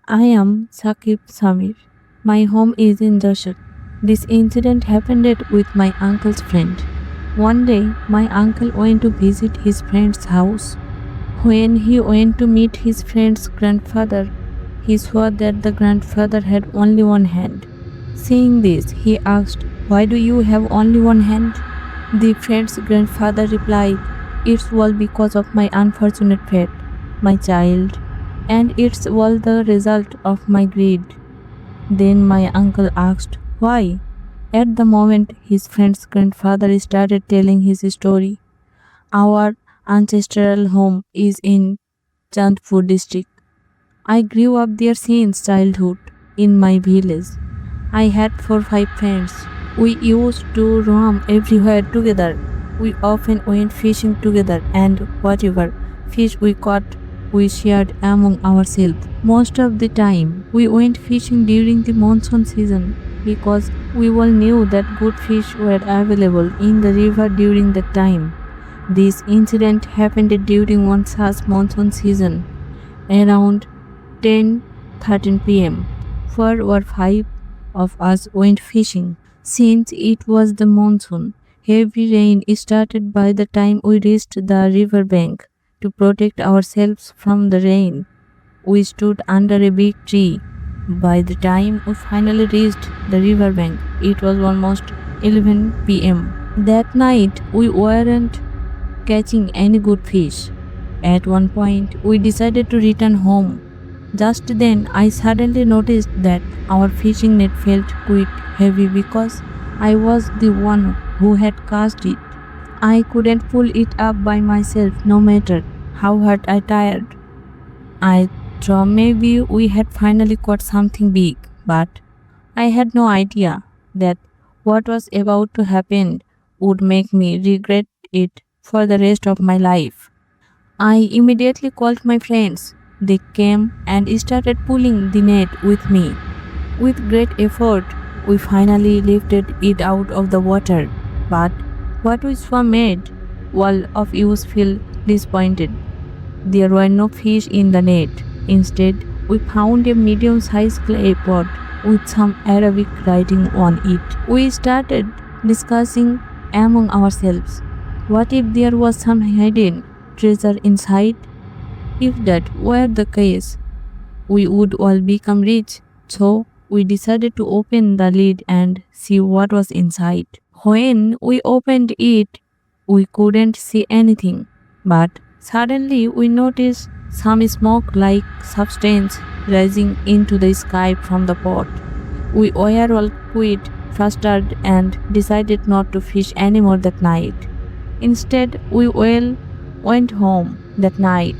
I am Sakib Samir. My home is in Dashar. This incident happened with my uncle's friend. One day, my uncle went to visit his friend's house. When he went to meet his friend's grandfather, he saw that the grandfather had only one hand. Seeing this, he asked, "Why do you have only one hand?" The friend's grandfather replied, "It's all because of my unfortunate fate, my child, and it's all the result of my greed." Then my uncle asked, "Why?" At the moment, his friend's grandfather started telling his story. "Our ancestral home is in Chandpur district. I grew up there since childhood in my village. I had 4 5 friends. We used to roam everywhere together. We often went fishing together, and whatever fish we caught, we shared among ourselves. Most of the time, we went fishing during the monsoon season because we all knew that good fish were available in the river during that time. This incident happened during one such monsoon season, around 10:13 p.m. 4 or 5 of us went fishing. Since it was the monsoon, heavy rain started by the time we reached the river bank. To protect ourselves from the rain, we stood under a big tree. By the time we finally reached the river bank, it was almost 11 p.m. That night, we weren't catching any good fish. At one point, we decided to return home. Just then, I suddenly noticed that our fishing net felt quite heavy because I was the one who had cast it. I couldn't pull it up by myself no matter how hard I tried. I thought maybe we had finally caught something big, but I had no idea that what was about to happen would make me regret it for the rest of my life. I immediately called my friends. They came and started pulling the net with me. With great effort, we finally lifted it out of the water. But what we saw made all of us feel disappointed. There were no fish in the net. Instead, we found a medium-sized clay pot with some Arabic writing on it. We started discussing among ourselves. What if there was some hidden treasure inside? If that were the case, we would all become rich. So we decided to open the lid and see what was inside. When we opened it, we couldn't see anything, but suddenly we noticed some smoke-like substance rising into the sky from the pot. We were all quite frustrated and decided not to fish anymore that night. Instead, we all went home that night.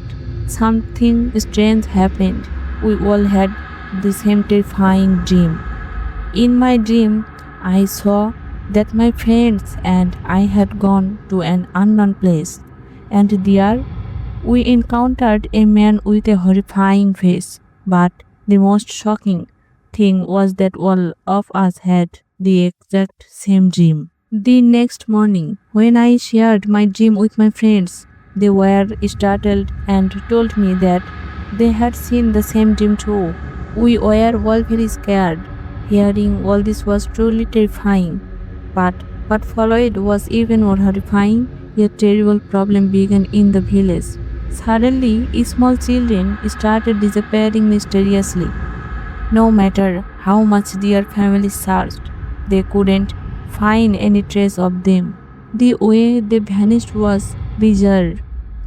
Something strange happened. We all had the same terrifying dream. In my dream, I saw that my friends and I had gone to an unknown place, and there we encountered a man with a horrifying face. But the most shocking thing was that all of us had the exact same dream. The next morning, when I shared my dream with my friends, they were startled and told me that they had seen the same dream too. We were all very scared. Hearing all this was truly terrifying. But what followed was even more horrifying. A terrible problem began in the village. Suddenly, small children started disappearing mysteriously. No matter how much their families searched, they couldn't find any trace of them. The way they vanished was bizarre,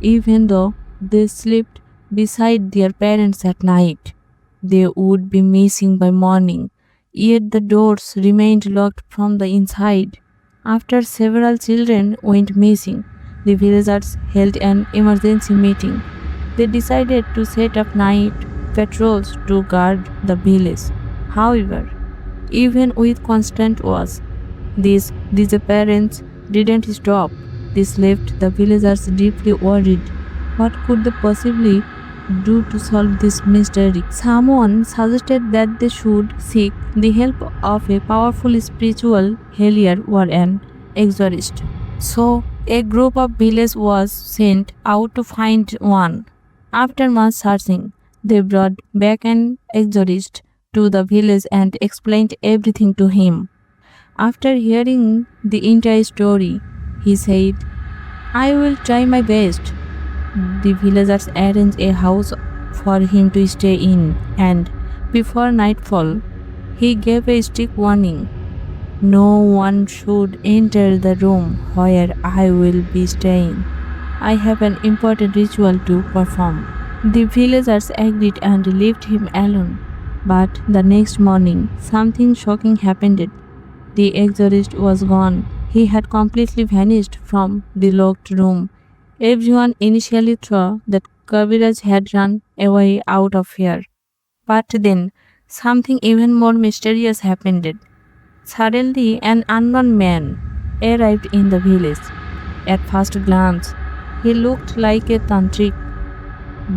even though they slept beside their parents at night. They would be missing by morning, yet the doors remained locked from the inside. After several children went missing, the villagers held an emergency meeting. They decided to set up night patrols to guard the village. However, even with constant watch, these disappearances didn't stop. This left the villagers deeply worried. What could they possibly do to solve this mystery? Someone suggested that they should seek the help of a powerful spiritual healer or an exorcist. So, a group of villagers was sent out to find one. After much searching, They brought back an exorcist to the village and explained everything to him. After hearing the entire story, he said, I will try my best. The villagers arranged a house for him to stay in, and before nightfall, he gave a strict warning. No one should enter the room where I will be staying. I have an important ritual to perform. The villagers agreed and left him alone. But the next morning, something shocking happened. The exorcist was gone. He had completely vanished from the locked room. Everyone initially thought that Kaviraj had run away out of fear. But then, something even more mysterious happened. Suddenly, an unknown man arrived in the village. At first glance, he looked like a tantric.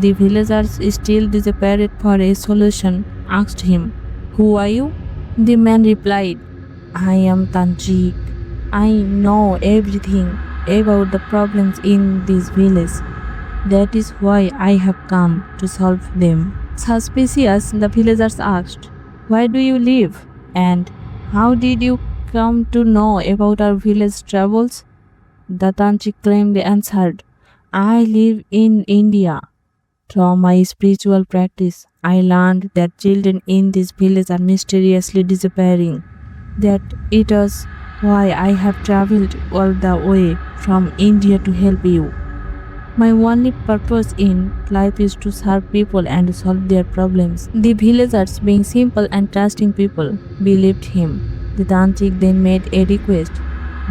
The villagers, still desperate for a solution, asked him, Who are you? The man replied, I am tantric. I know everything about the problems in this village. That is why I have come to solve them. Suspicious, the villagers asked, Where do you live? And how did you come to know about our village troubles? The tantric calmly answered, I live in India. Through my spiritual practice, I learned that children in this village are mysteriously disappearing. That it is why I have traveled all the way from India to help you. My only purpose in life is to serve people and solve their problems. The villagers, being simple and trusting people, believed him. The tantric then made a request.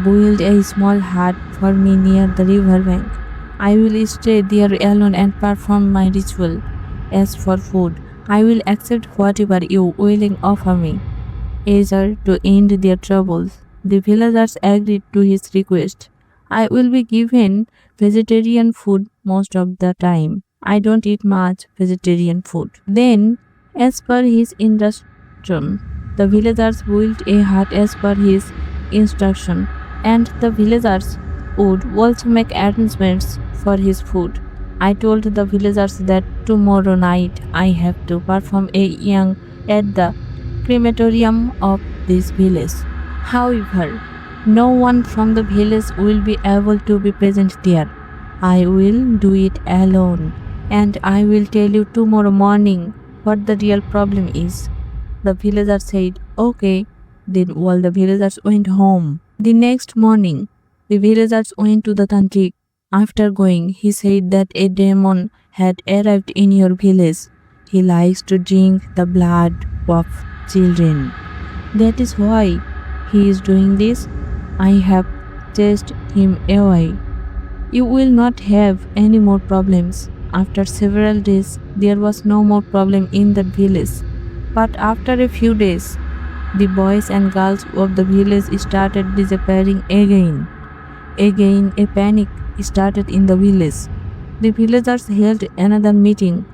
Build a small hut for me near the river bank. I will stay there alone and perform my ritual. As for food, I will accept whatever you willing offer me. Eager to end their troubles, the villagers agreed to his request. I will be given vegetarian food most of the time. I don't eat much vegetarian food. Then, as per his instruction, the villagers built a hut as per his instruction, and the villagers would also make arrangements for his food. I told the villagers that tomorrow night I have to perform a young at the crematorium of this village. However, no one from the village will be able to be present there. I will do it alone, and I will tell you tomorrow morning what the real problem is. The villager said, Okay. Then all the villagers went home. The next morning, the villagers went to the tantric. After going, he said that a demon had arrived in your village. He likes to drink the blood of children. That is why he is doing this. I have chased him away. You will not have any more problems. After several days, there was no more problem in the village. But after a few days, the boys and girls of the village started disappearing again. Again, a panic started in the village. The villagers held another meeting.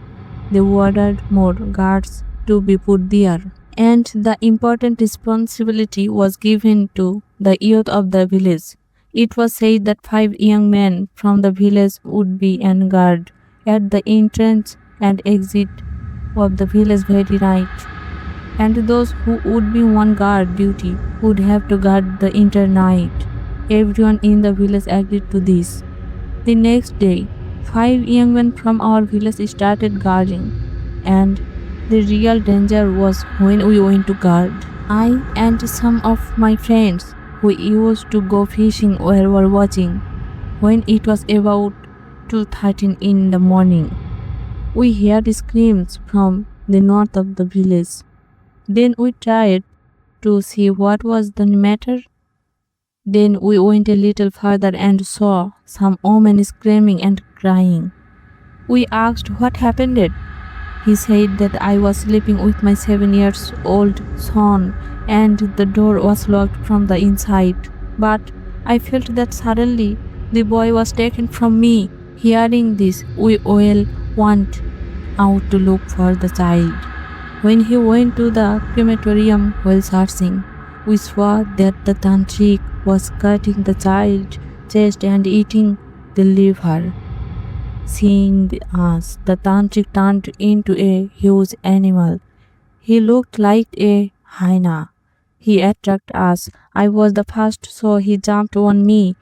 They ordered more guards to be put there, and the important responsibility was given to the youth of the village. It was said that 5 young men from the village would be on guard at the entrance and exit of the village very night, and those who would be on guard duty would have to guard the entire night. Everyone in the village agreed to this. The next day, 5 young men from our village started guarding, and the real danger was when we went to guard. I and some of my friends who used to go fishing were watching. When it was about 2:13 in the morning, we heard screams from the north of the village. Then we tried to see what was the matter. Then we went a little further and saw some women screaming and crying. We asked what happened. He said that I was sleeping with my 7-year-old son and the door was locked from the inside. But I felt that suddenly the boy was taken from me. Hearing this, we all went out to look for the child. When he went to the crematorium while searching, we saw that the tantric was cutting the child's chest and eating the liver. Seeing us, the tantric turned into a huge animal. He looked like a hyena. He attacked us. I was the first, so he jumped on me.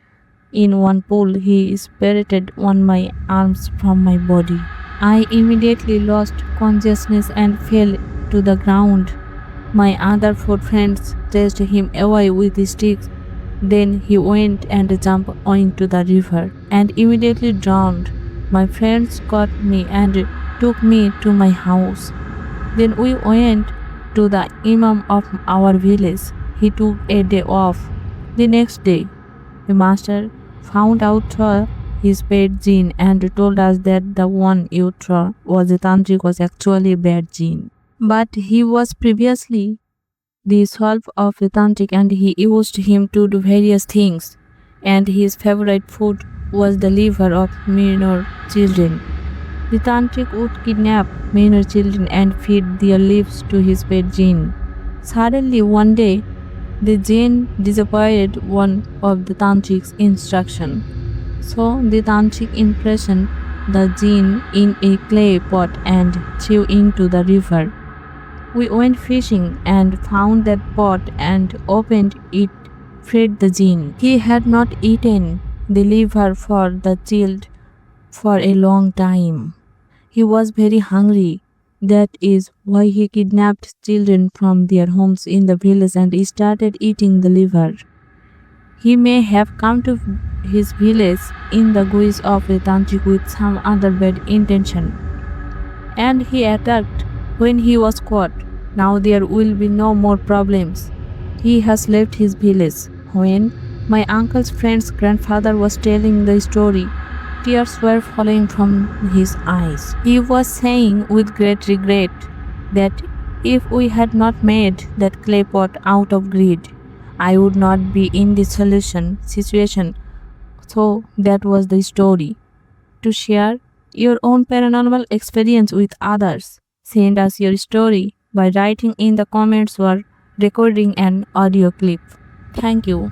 In one pull, he separated one of my arms from my body. I immediately lost consciousness and fell to the ground. My other four friends chased him away with sticks. Then he went and jumped into the river and immediately drowned. My friends caught me and took me to my house. Then we went to the imam of our village. He took a day off. The next day, the master found out his pet jinn and told us that the one you thought was a tantric was actually a bad jinn. But he was previously the soul of the tantric and he used him to do various things. And his favorite food was the liver of minor children. The tantric would kidnap minor children and feed their lives to his pet jinn. Suddenly one day, the jinn disobeyed one of the tantric's instructions. So the tantric imprisoned the jinn in a clay pot and threw into the river. We went fishing and found that pot and opened it, freed the jinn. He had not eaten the liver for the child for a long time. He was very hungry. That is why he kidnapped children from their homes in the village and started eating the liver. He may have come to his village in the guise of a tantric with some other bad intention. And he attacked when he was caught. Now there will be no more problems. He has left his village. When my uncle's friend's grandfather was telling the story, tears were falling from his eyes. He was saying with great regret that if we had not made that clay pot out of greed, I would not be in this situation. So that was the story. To share your own paranormal experience with others, send us your story by writing in the comments or recording an audio clip. Thank you.